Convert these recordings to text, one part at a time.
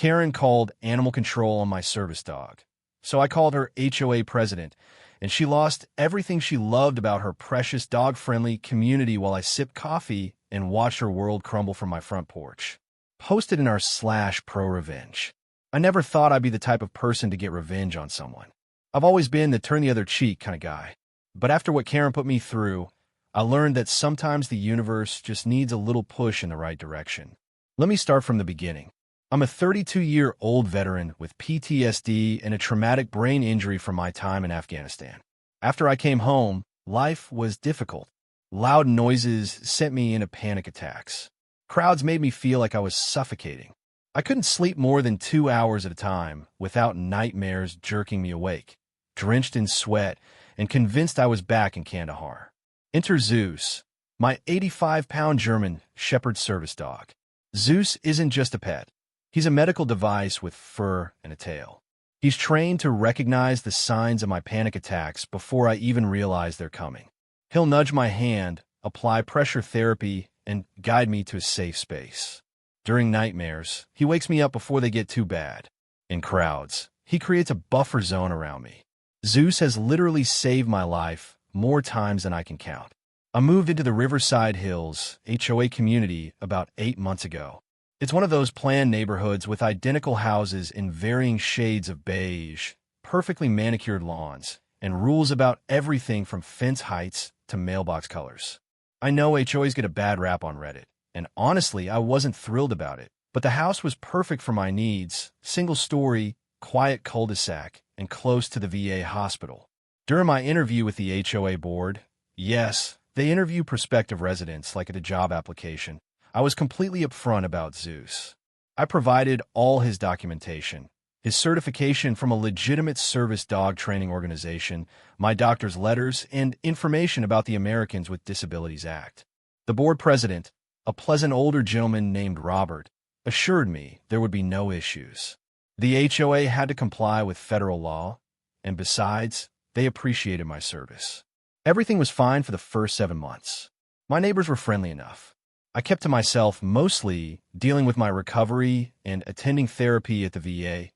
Karen called animal control on my service dog. So I called her HOA president, and she lost everything she loved about her precious dog-friendly community while I sipped coffee and watched her world crumble from my front porch. Posted in our /pro-revenge. I never thought I'd be the type of person to get revenge on someone. I've always been the turn the other cheek kind of guy. But after what Karen put me through, I learned that sometimes the universe just needs a little push in the right direction. Let me start from the beginning. I'm a 32-year-old veteran with PTSD and a traumatic brain injury from my time in Afghanistan. After I came home, life was difficult. Loud noises sent me into panic attacks. Crowds made me feel like I was suffocating. I couldn't sleep more than 2 hours at a time without nightmares jerking me awake, drenched in sweat, and convinced I was back in Kandahar. Enter Zeus, my 85-pound German Shepherd service dog. Zeus isn't just a pet. He's a medical device with fur and a tail. He's trained to recognize the signs of my panic attacks before I even realize they're coming. He'll nudge my hand, apply pressure therapy, and guide me to a safe space. During nightmares, he wakes me up before they get too bad. In crowds, he creates a buffer zone around me. Zeus has literally saved my life more times than I can count. I moved into the Riverside Hills HOA community about 8 months ago. It's one of those planned neighborhoods with identical houses in varying shades of beige, perfectly manicured lawns, and rules about everything from fence heights to mailbox colors. I know HOAs get a bad rap on Reddit, and honestly, I wasn't thrilled about it. But the house was perfect for my needs, single-story, quiet cul-de-sac, and close to the VA hospital. During my interview with the HOA board, yes, they interview prospective residents like at a job application, I was completely upfront about Zeus. I provided all his documentation, his certification from a legitimate service dog training organization, my doctor's letters, and information about the Americans with Disabilities Act. The board president, a pleasant older gentleman named Robert, assured me there would be no issues. The HOA had to comply with federal law, and besides, they appreciated my service. Everything was fine for the first 7 months. My neighbors were friendly enough. I kept to myself, mostly dealing with my recovery and attending therapy at the VA.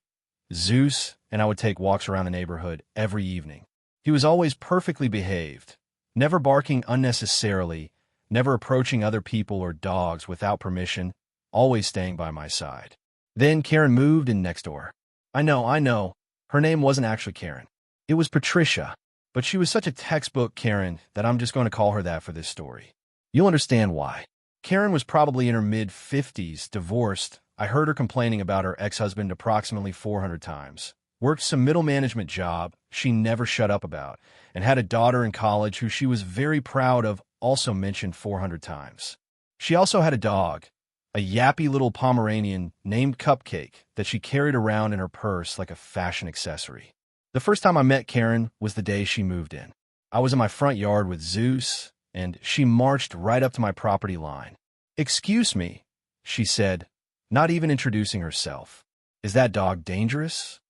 Zeus and I would take walks around the neighborhood every evening. He was always perfectly behaved, never barking unnecessarily, never approaching other people or dogs without permission, always staying by my side. Then Karen moved in next door. I know. Her name wasn't actually Karen. It was Patricia, but she was such a textbook Karen that I'm just going to call her that for this story. You'll understand why. Karen was probably in her mid-50s, divorced. I heard her complaining about her ex-husband approximately 400 times. Worked some middle management job she never shut up about, and had a daughter in college who she was very proud of, also mentioned 400 times. She also had a dog, a yappy little Pomeranian named Cupcake that she carried around in her purse like a fashion accessory. The first time I met Karen was the day she moved in. I was in my front yard with Zeus, and she marched right up to my property line. "Excuse me," she said, not even introducing herself. "Is that dog dangerous?"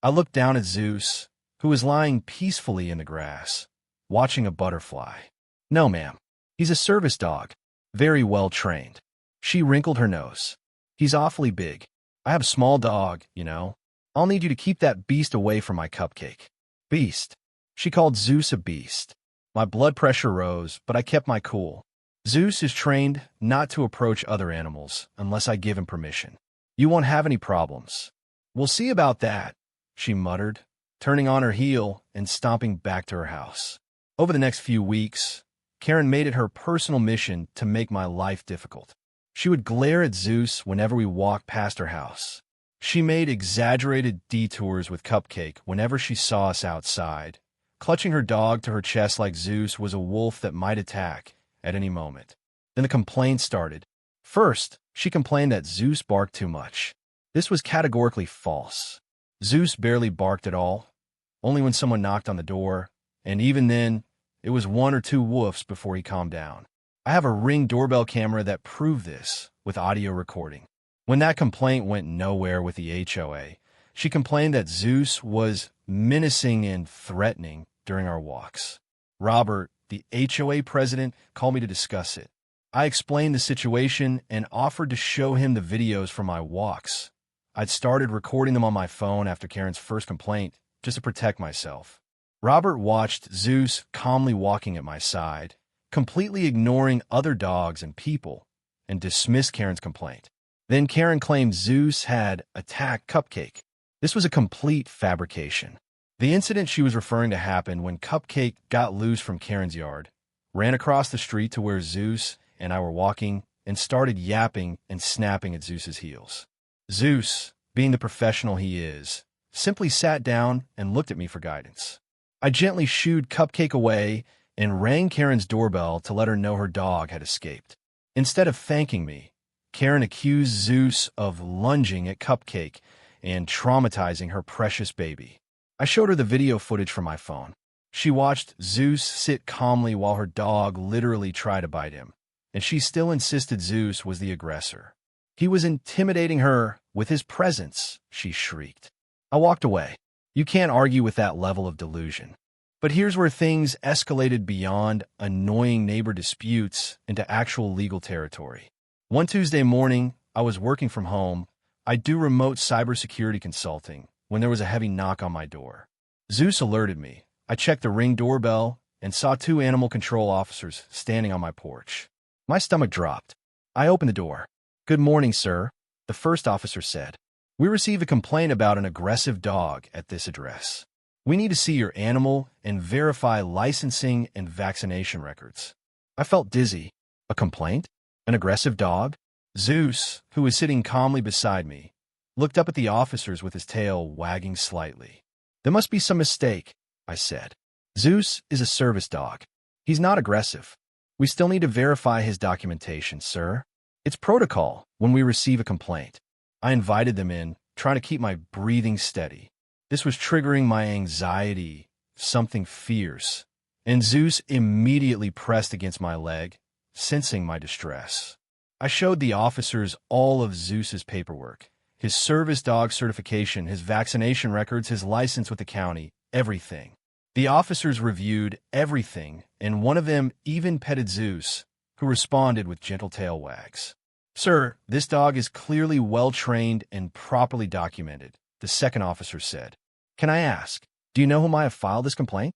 I looked down at Zeus, who was lying peacefully in the grass, watching a butterfly. "No, ma'am. He's a service dog, very well trained." She wrinkled her nose. "He's awfully big. I have a small dog, you know. I'll need you to keep that beast away from my Cupcake." Beast. She called Zeus a beast. My blood pressure rose, but I kept my cool. Zeus is trained not to approach other animals unless I give him permission. "You won't have any problems." "We'll see about that," she muttered, turning on her heel and stomping back to her house. Over the next few weeks, Karen made it her personal mission to make my life difficult. She would glare at Zeus whenever we walked past her house. She made exaggerated detours with Cupcake whenever she saw us outside, clutching her dog to her chest like Zeus was a wolf that might attack at any moment. Then the complaints started. First, she complained that Zeus barked too much. This was categorically false. Zeus barely barked at all, only when someone knocked on the door, and even then, it was 1 or 2 woofs before he calmed down. I have a Ring doorbell camera that proved this with audio recording. When that complaint went nowhere with the HOA, she complained that Zeus was menacing and threatening during our walks. Robert, the HOA president, called me to discuss it. I explained the situation and offered to show him the videos from my walks. I'd started recording them on my phone after Karen's first complaint, just to protect myself. Robert watched Zeus calmly walking at my side, completely ignoring other dogs and people, and dismissed Karen's complaint. Then Karen claimed Zeus had attacked Cupcake. This was a complete fabrication. The incident she was referring to happened when Cupcake got loose from Karen's yard, ran across the street to where Zeus and I were walking, and started yapping and snapping at Zeus's heels. Zeus, being the professional he is, simply sat down and looked at me for guidance. I gently shooed Cupcake away and rang Karen's doorbell to let her know her dog had escaped. Instead of thanking me, Karen accused Zeus of lunging at Cupcake and traumatizing her precious baby. I showed her the video footage from my phone. She watched Zeus sit calmly while her dog literally tried to bite him, and she still insisted Zeus was the aggressor. He was intimidating her with his presence, she shrieked. I walked away. You can't argue with that level of delusion. But here's where things escalated beyond annoying neighbor disputes into actual legal territory. One Tuesday morning, I was working from home. I do remote cybersecurity consulting when there was a heavy knock on my door. Zeus alerted me. I checked the Ring doorbell and saw 2 animal control officers standing on my porch. My stomach dropped. I opened the door. "Good morning, sir," the first officer said. "We received a complaint about an aggressive dog at this address. We need to see your animal and verify licensing and vaccination records." I felt dizzy. A complaint? An aggressive dog? Zeus, who was sitting calmly beside me, looked up at the officers with his tail wagging slightly. "There must be some mistake," I said. "Zeus is a service dog. He's not aggressive. We still need to verify his documentation, sir. It's protocol when we receive a complaint." I invited them in, trying to keep my breathing steady. This was triggering my anxiety, something fierce, and Zeus immediately pressed against my leg, sensing my distress. I showed the officers all of Zeus's paperwork, his service dog certification, his vaccination records, his license with the county, everything. The officers reviewed everything, and one of them even petted Zeus, who responded with gentle tail wags. "Sir, this dog is clearly well-trained and properly documented," the second officer said. "Can I ask, do you know whom I have filed this complaint?"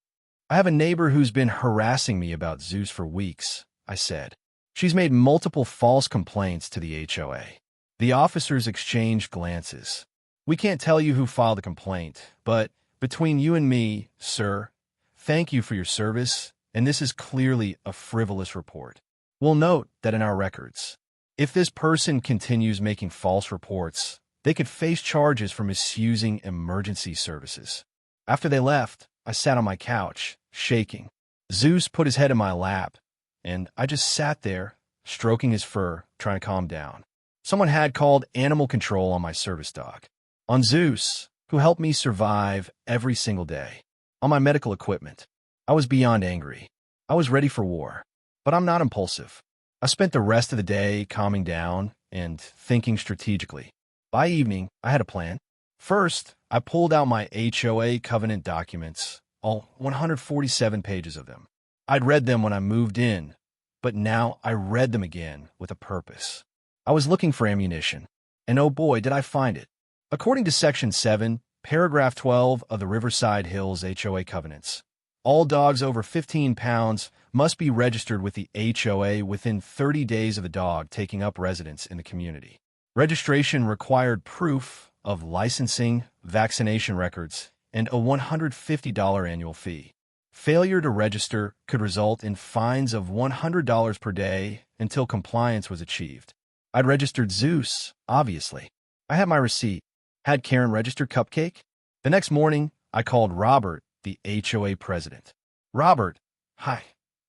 "I have a neighbor who's been harassing me about Zeus for weeks," I said. "She's made multiple false complaints to the HOA." The officers exchanged glances. "We can't tell you who filed the complaint, but between you and me, sir, thank you for your service, and this is clearly a frivolous report. We'll note that in our records. If this person continues making false reports, they could face charges for misusing emergency services." After they left, I sat on my couch, shaking. Zeus put his head in my lap, and I just sat there, stroking his fur, trying to calm down. Someone had called animal control on my service dog, on Zeus, who helped me survive every single day, on my medical equipment. I was beyond angry. I was ready for war, but I'm not impulsive. I spent the rest of the day calming down and thinking strategically. By evening, I had a plan. First, I pulled out my HOA covenant documents, all 147 pages of them. I'd read them when I moved in, but now I read them again with a purpose. I was looking for ammunition, and oh boy, did I find it. According to Section 7, Paragraph 12 of the Riverside Hills HOA covenants, all dogs over 15 pounds must be registered with the HOA within 30 days of the dog taking up residence in the community. Registration required proof of licensing, vaccination records, and a $150 annual fee. Failure to register could result in fines of $100 per day until compliance was achieved. I'd registered Zeus, obviously. I had my receipt. Had Karen registered Cupcake? The next morning, I called Robert, the HOA president. "Robert, hi.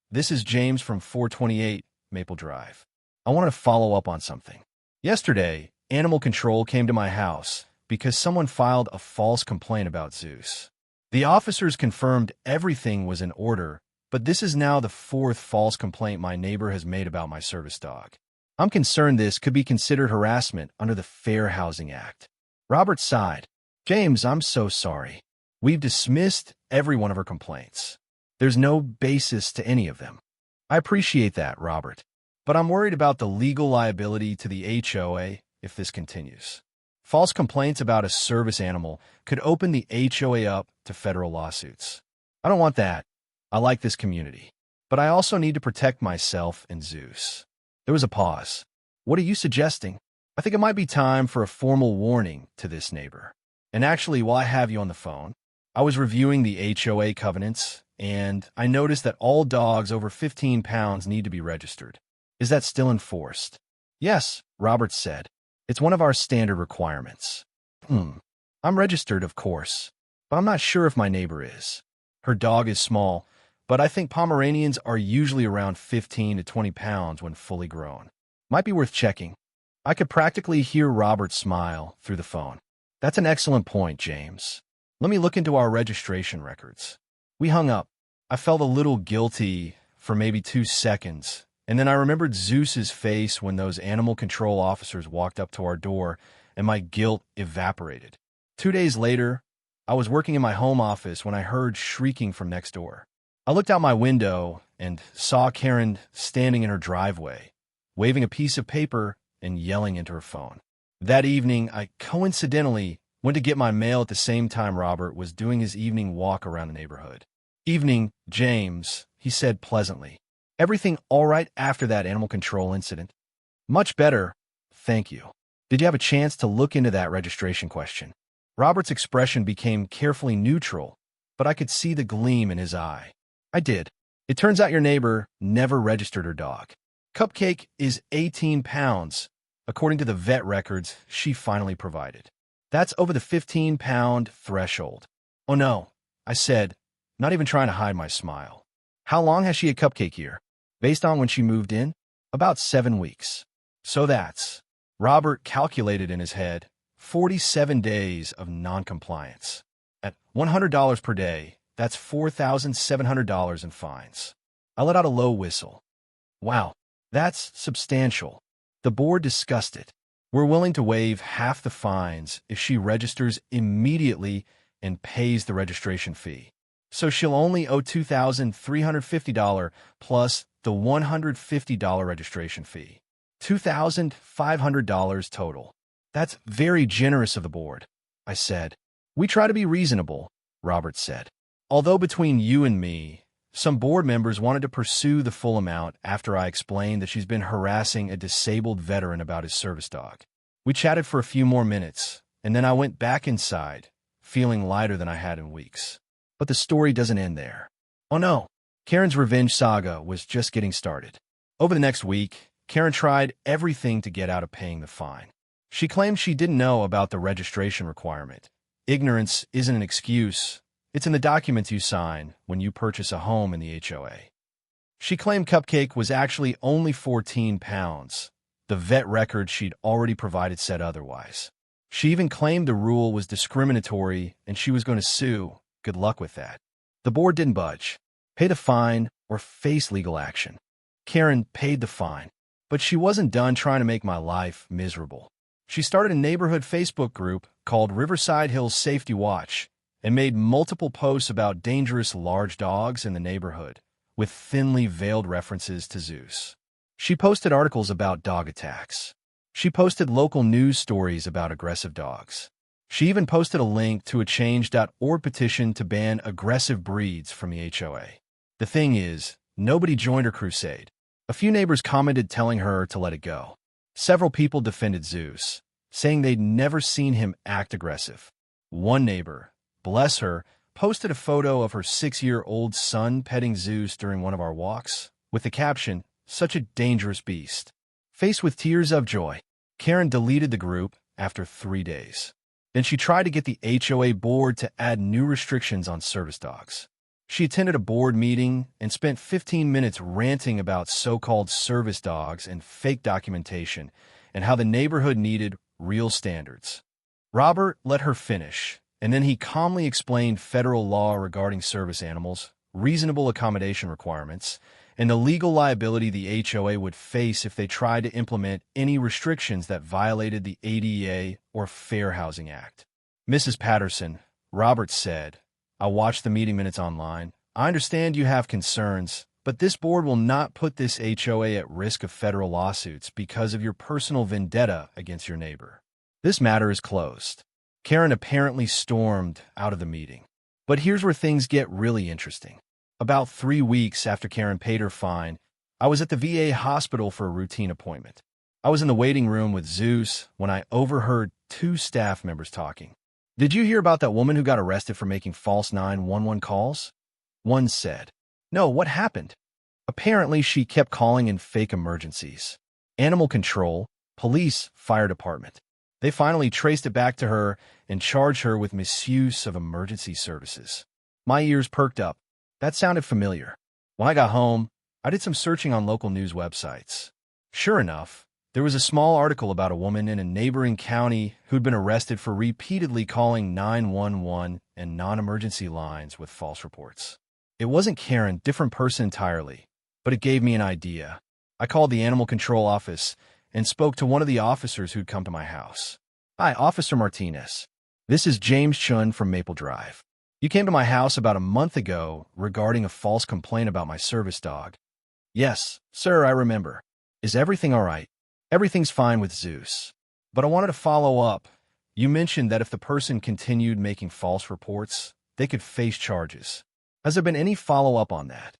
This is James from 428 Maple Drive. I want to follow up on something. Yesterday, animal control came to my house because someone filed a false complaint about Zeus. The officers confirmed everything was in order, but this is now the 4th false complaint my neighbor has made about my service dog. I'm concerned this could be considered harassment under the Fair Housing Act." Robert sighed. "James, I'm so sorry. We've dismissed every one of her complaints. There's no basis to any of them." "I appreciate that, Robert, but I'm worried about the legal liability to the HOA if this continues. False complaints about a service animal could open the HOA up to federal lawsuits. I don't want that. I like this community. But I also need to protect myself and Zeus. There was a pause. What are you suggesting? I think it might be time for a formal warning to this neighbor. And actually, while I have you on the phone, I was reviewing the HOA covenants, and I noticed that all dogs over 15 pounds need to be registered. Is that still enforced? Yes, Robert said. It's one of our standard requirements. I'm registered, of course, but I'm not sure if my neighbor is. Her dog is small, but I think Pomeranians are usually around 15 to 20 pounds when fully grown. Might be worth checking. I could practically hear Robert smile through the phone. That's an excellent point, James. Let me look into our registration records. We hung up. I felt a little guilty for maybe 2 seconds, and then I remembered Zeus's face when those animal control officers walked up to our door, and my guilt evaporated. 2 days later, I was working in my home office when I heard shrieking from next door. I looked out my window and saw Karen standing in her driveway, waving a piece of paper and yelling into her phone. That evening, I coincidentally went to get my mail at the same time Robert was doing his evening walk around the neighborhood. "Evening, James," he said pleasantly. "Everything all right after that animal control incident?" "Much better, thank you. Did you have a chance to look into that registration question?" Robert's expression became carefully neutral, but I could see the gleam in his eye. "I did. It turns out your neighbor never registered her dog. Cupcake is 18 pounds, according to the vet records she finally provided. That's over the 15-pound threshold." "Oh no," I said, not even trying to hide my smile. "How long has she had Cupcake here?" "Based on when she moved in, about 7 weeks. So that's," Robert calculated in his head, 47 days of noncompliance. At $100 per day, that's $4,700 in fines. I let out a low whistle. "Wow, that's substantial." The board discussed it. "We're willing to waive half the fines if she registers immediately and pays the registration fee. So she'll only owe $2,350 plus the $150 registration fee. $2,500 total." "That's very generous of the board," I said. "We try to be reasonable," Robert said. "Although between you and me, some board members wanted to pursue the full amount after I explained that she's been harassing a disabled veteran about his service dog." We chatted for a few more minutes, and then I went back inside, feeling lighter than I had in weeks. But the story doesn't end there. Oh no, Karen's revenge saga was just getting started. Over the next week, Karen tried everything to get out of paying the fine. She claimed she didn't know about the registration requirement. Ignorance isn't an excuse. It's in the documents you sign when you purchase a home in the HOA. She claimed Cupcake was actually only 14 pounds. The vet record she'd already provided said otherwise. She even claimed the rule was discriminatory and she was going to sue. Good luck with that. The board didn't budge. Pay the fine or face legal action. Karen paid the fine, but she wasn't done trying to make my life miserable. She started a neighborhood Facebook group called Riverside Hills Safety Watch and made multiple posts about dangerous large dogs in the neighborhood, with thinly veiled references to Zeus. She posted articles about dog attacks. She posted local news stories about aggressive dogs. She even posted a link to a change.org petition to ban aggressive breeds from the HOA. The thing is, nobody joined her crusade. A few neighbors commented telling her to let it go. Several people defended Zeus, saying they'd never seen him act aggressive. One neighbor, bless her, posted a photo of her 6-year-old son petting Zeus during one of our walks, with the caption, "Such a dangerous beast." Faced with tears of joy, Karen deleted the group after 3 days. Then she tried to get the HOA board to add new restrictions on service dogs. She attended a board meeting and spent 15 minutes ranting about so-called service dogs and fake documentation and how the neighborhood needed real standards. Robert let her finish, and then he calmly explained federal law regarding service animals, reasonable accommodation requirements, and the legal liability the HOA would face if they tried to implement any restrictions that violated the ADA or Fair Housing Act. "Mrs. Patterson," Robert said, "I watched the meeting minutes online. I understand you have concerns, but this board will not put this HOA at risk of federal lawsuits because of your personal vendetta against your neighbor. This matter is closed. Karen apparently stormed out of the meeting. But here's where things get really interesting. About 3 weeks after Karen paid her fine, I was at the VA hospital for a routine appointment. I was in the waiting room with Zeus when I overheard 2 staff members talking. "Did you hear about that woman who got arrested for making false 911 calls?" One said. "No, what happened?" "Apparently, she kept calling in fake emergencies. Animal control, police, fire department. They finally traced it back to her and charged her with misuse of emergency services." My ears perked up. That sounded familiar. When I got home, I did some searching on local news websites. Sure enough, there was a small article about a woman in a neighboring county who'd been arrested for repeatedly calling 911 and non-emergency lines with false reports. It wasn't Karen, different person entirely, but it gave me an idea. I called the animal control office and spoke to one of the officers who'd come to my house. "Hi, Officer Martinez. This is James Chun from Maple Drive. You came to my house about a month ago regarding a false complaint about my service dog." "Yes, sir, I remember. Is everything all right?" "Everything's fine with Zeus. But I wanted to follow up. You mentioned that if the person continued making false reports, they could face charges. Has there been any follow-up on that?"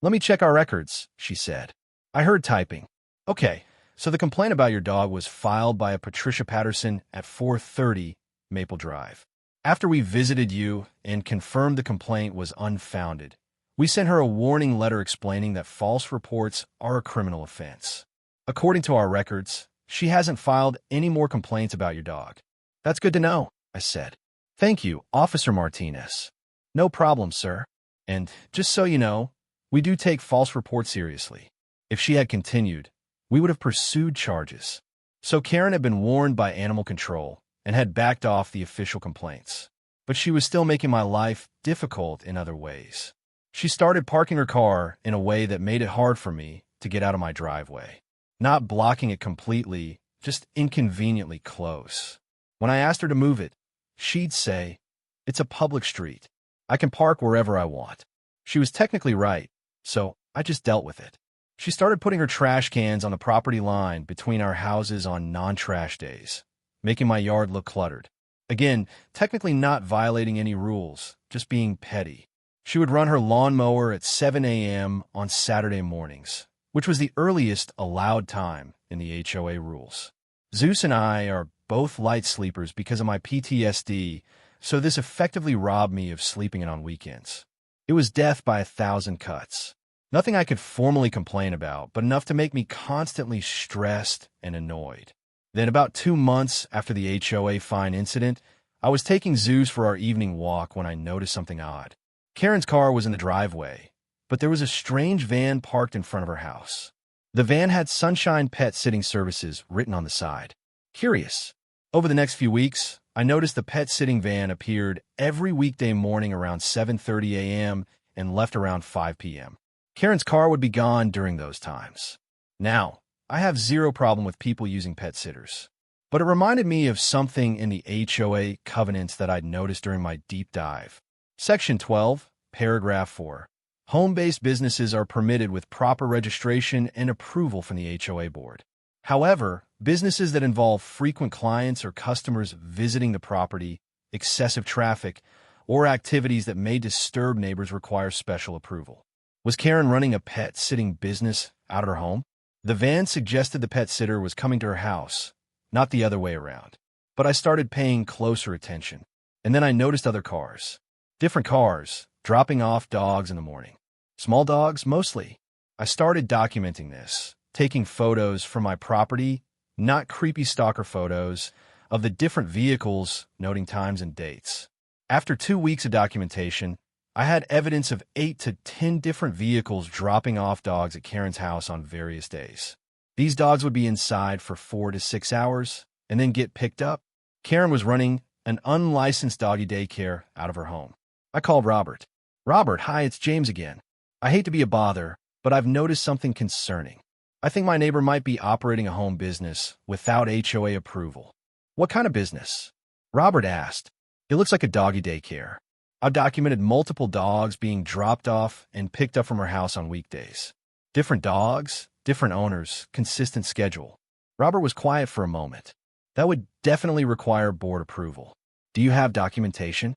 "Let me check our records," she said. I heard typing. "Okay, so the complaint about your dog was filed by a Patricia Patterson at 430 Maple Drive. After we visited you and confirmed the complaint was unfounded, we sent her a warning letter explaining that false reports are a criminal offense. According to our records, she hasn't filed any more complaints about your dog." "That's good to know," I said. "Thank you, Officer Martinez." "No problem, sir. And just so you know, we do take false reports seriously. If she had continued, we would have pursued charges." So Karen had been warned by animal control and had backed off the official complaints. But she was still making my life difficult in other ways. She started parking her car in a way that made it hard for me to get out of my driveway. Not blocking it completely, just inconveniently close. When I asked her to move it, she'd say, "It's a public street. I can park wherever I want." She was technically right, so I just dealt with it. She started putting her trash cans on the property line between our houses on non-trash days, making my yard look cluttered. Again, technically not violating any rules, just being petty. She would run her lawnmower at 7 a.m. on Saturday mornings, which was the earliest allowed time in the HOA rules. Zeus and I are both light sleepers because of my PTSD, so this effectively robbed me of sleeping in on weekends. It was death by 1,000 cuts. Nothing I could formally complain about, but enough to make me constantly stressed and annoyed. Then about 2 months after the HOA fine incident, I was taking Zeus for our evening walk when I noticed something odd. Karen's car was in the driveway, but there was a strange van parked in front of her house. The van had Sunshine Pet Sitting Services written on the side. Curious. Over the next few weeks, I noticed the pet sitting van appeared every weekday morning around 7:30 a.m. and left around 5 p.m. Karen's car would be gone during those times. Now, I have zero problem with people using pet sitters, but it reminded me of something in the HOA covenants that I'd noticed during my deep dive. Section 12, Paragraph 4. Home-based businesses are permitted with proper registration and approval from the HOA board. However, businesses that involve frequent clients or customers visiting the property, excessive traffic, or activities that may disturb neighbors require special approval. Was Karen running a pet sitting business out of her home? The van suggested the pet sitter was coming to her house, not the other way around. But I started paying closer attention, and then I noticed other cars. Different cars, dropping off dogs in the morning. Small dogs, mostly. I started documenting this, taking photos from my property, not creepy stalker photos, of the different vehicles, noting times and dates. After 2 weeks of documentation, I had evidence of 8 to 10 different vehicles dropping off dogs at Karen's house on various days. These dogs would be inside for 4 to 6 hours and then get picked up. Karen was running an unlicensed doggy daycare out of her home. I called Robert. "Robert, hi, it's James again. I hate to be a bother, but I've noticed something concerning. I think my neighbor might be operating a home business without HOA approval." "What kind of business?" Robert asked. "It looks like a doggy daycare. I've documented multiple dogs being dropped off and picked up from her house on weekdays. Different dogs, different owners, consistent schedule." Robert was quiet for a moment. That would definitely require board approval. Do you have documentation?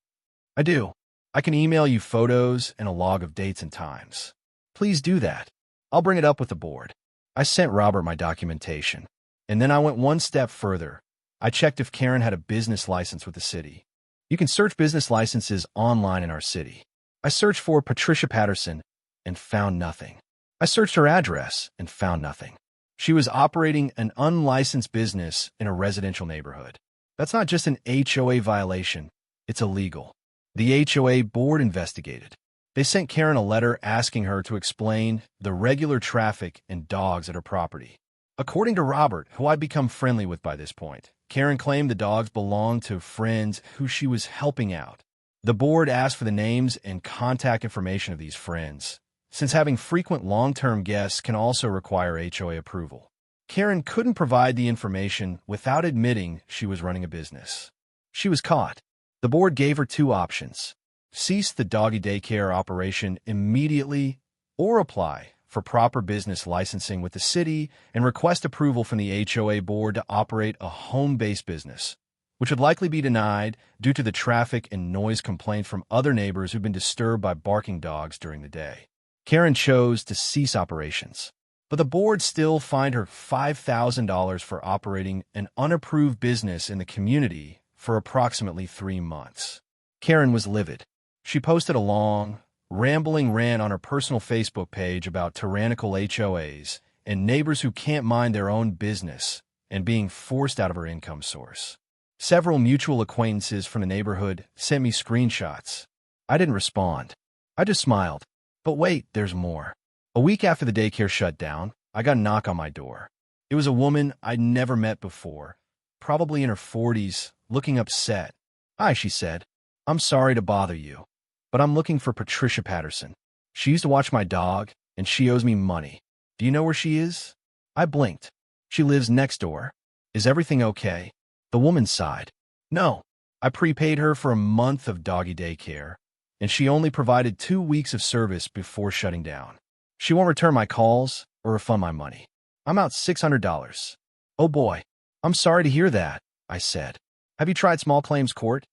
I do. I can email you photos and a log of dates and times. Please do that. I'll bring it up with the board. I sent Robert my documentation. And then I went one step further. I checked if Karen had a business license with the city. You can search business licenses online in our city. I searched for Patricia Patterson and found nothing. I searched her address and found nothing. She was operating an unlicensed business in a residential neighborhood. That's not just an HOA violation, it's illegal. The HOA board investigated. They sent Karen a letter asking her to explain the regular traffic and dogs at her property. According to Robert, who I'd become friendly with by this point, Karen claimed the dogs belonged to friends who she was helping out. The board asked for the names and contact information of these friends, since having frequent long-term guests can also require HOA approval. Karen couldn't provide the information without admitting she was running a business. She was caught. The board gave her two options: cease the doggy daycare operation immediately or apply for proper business licensing with the city and request approval from the HOA board to operate a home-based business, which would likely be denied due to the traffic and noise complaint from other neighbors who've been disturbed by barking dogs during the day. Karen chose to cease operations, but the board still fined her $5,000 for operating an unapproved business in the community for approximately 3 months. Karen was livid. She posted a long, rambling rant on her personal Facebook page about tyrannical HOAs and neighbors who can't mind their own business and being forced out of her income source. Several mutual acquaintances from the neighborhood sent me screenshots. I didn't respond. I just smiled. But wait, there's more. A week after the daycare shut down, I got a knock on my door. It was a woman I'd never met before, probably in her 40s, looking upset. "Hi," she said. "I'm sorry to bother you, but I'm looking for Patricia Patterson. She used to watch my dog, and she owes me money. Do you know where she is?" I blinked. "She lives next door. Is everything okay?" The woman sighed. "No, I prepaid her for a month of doggy daycare, and she only provided 2 weeks of service before shutting down. She won't return my calls or refund my money. I'm out $600. "Oh boy, I'm sorry to hear that," I said. "Have you tried small claims court?"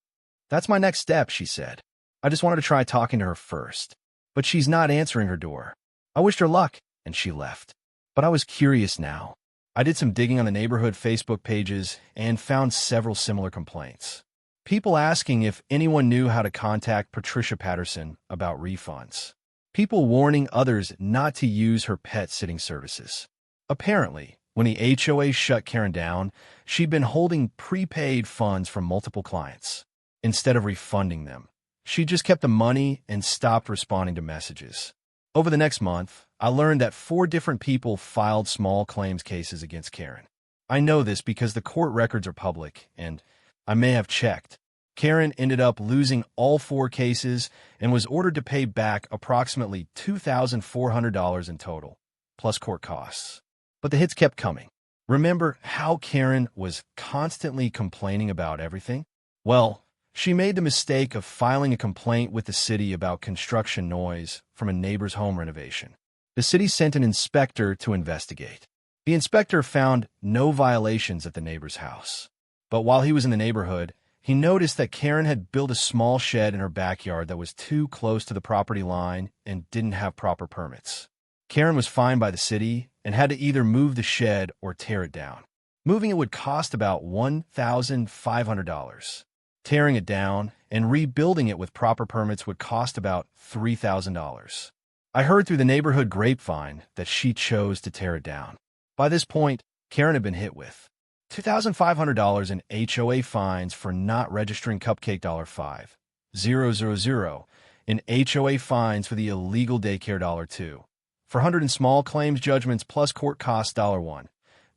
"That's my next step," she said. "I just wanted to try talking to her first. But she's not answering her door. I wished her luck," and she left. But I was curious now. I did some digging on the neighborhood Facebook pages and found several similar complaints. People asking if anyone knew how to contact Patricia Patterson about refunds. People warning others not to use her pet sitting services. Apparently, when the HOA shut Karen down, she'd been holding prepaid funds from multiple clients. Instead of refunding them, she just kept the money and stopped responding to messages. Over the next month, I learned that 4 different people filed small claims cases against Karen. I know this because the court records are public, and I may have checked. Karen ended up losing all 4 cases and was ordered to pay back approximately $2,400 in total, plus court costs. But the hits kept coming. Remember how Karen was constantly complaining about everything? Well, she made the mistake of filing a complaint with the city about construction noise from a neighbor's home renovation. The city sent an inspector to investigate. The inspector found no violations at the neighbor's house. But while he was in the neighborhood, he noticed that Karen had built a small shed in her backyard that was too close to the property line and didn't have proper permits. Karen was fined by the city and had to either move the shed or tear it down. Moving it would cost about $1,500. Tearing it down and rebuilding it with proper permits would cost about $3,000. I heard through the neighborhood grapevine that she chose to tear it down. By this point, Karen had been hit with $2,500 in HOA fines for not registering Cupcake $5,000, in HOA fines for the illegal daycare $2, for 100 in small claims judgments plus court costs $1,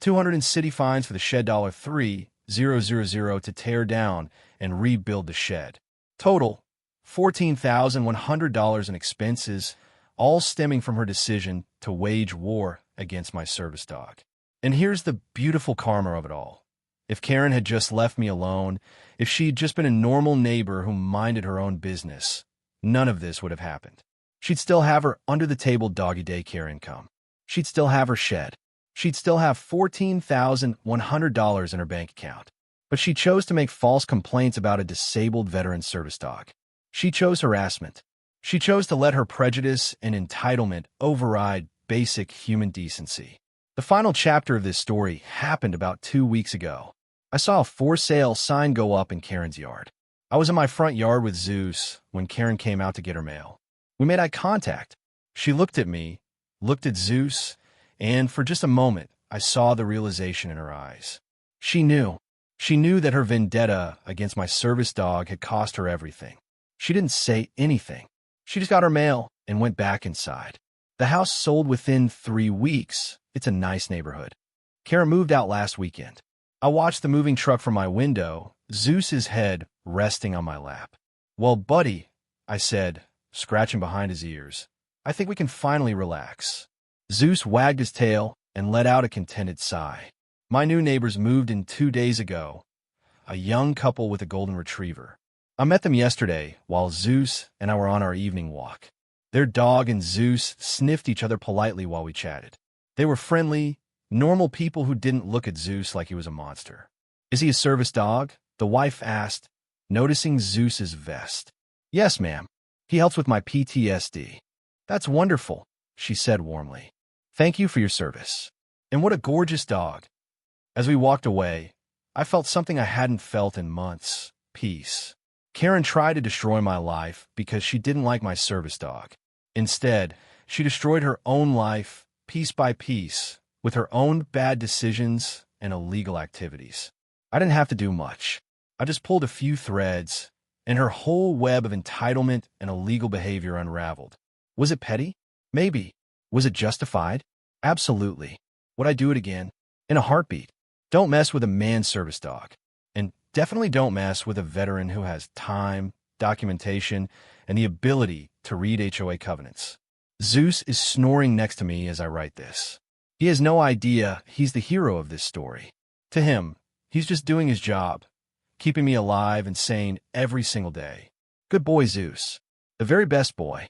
200 in city fines for the shed $3,000 to tear down and rebuild the shed. Total, $14,100 in expenses, all stemming from her decision to wage war against my service dog. And here's the beautiful karma of it all. If Karen had just left me alone, if she'd just been a normal neighbor who minded her own business, none of this would have happened. She'd still have her under-the-table doggy daycare income. She'd still have her shed. She'd still have $14,100 in her bank account. But she chose to make false complaints about a disabled veteran service dog. She chose harassment. She chose to let her prejudice and entitlement override basic human decency. The final chapter of this story happened about 2 weeks ago. I saw a for sale sign go up in Karen's yard. I was in my front yard with Zeus when Karen came out to get her mail. We made eye contact. She looked at me, looked at Zeus, and for just a moment, I saw the realization in her eyes. She knew. She knew that her vendetta against my service dog had cost her everything. She didn't say anything. She just got her mail and went back inside. The house sold within 3 weeks. It's a nice neighborhood. Karen moved out last weekend. I watched the moving truck from my window, Zeus's head resting on my lap. "Well, buddy," I said, scratching behind his ears, "I think we can finally relax." Zeus wagged his tail and let out a contented sigh. My new neighbors moved in 2 days ago, a young couple with a golden retriever. I met them yesterday while Zeus and I were on our evening walk. Their dog and Zeus sniffed each other politely while we chatted. They were friendly, normal people who didn't look at Zeus like he was a monster. "Is he a service dog?" the wife asked, noticing Zeus's vest. "Yes, ma'am. He helps with my PTSD." "That's wonderful," she said warmly. "Thank you for your service. And what a gorgeous dog." As we walked away, I felt something I hadn't felt in months: peace. Karen tried to destroy my life because she didn't like my service dog. Instead, she destroyed her own life, piece by piece, with her own bad decisions and illegal activities. I didn't have to do much. I just pulled a few threads, and her whole web of entitlement and illegal behavior unraveled. Was it petty? Maybe. Was it justified? Absolutely. Would I do it again? In a heartbeat. Don't mess with a man service dog. And definitely don't mess with a veteran who has time, documentation, and the ability to read HOA covenants. Zeus is snoring next to me as I write this. He has no idea he's the hero of this story. To him, he's just doing his job, keeping me alive and sane every single day. Good boy, Zeus. The very best boy.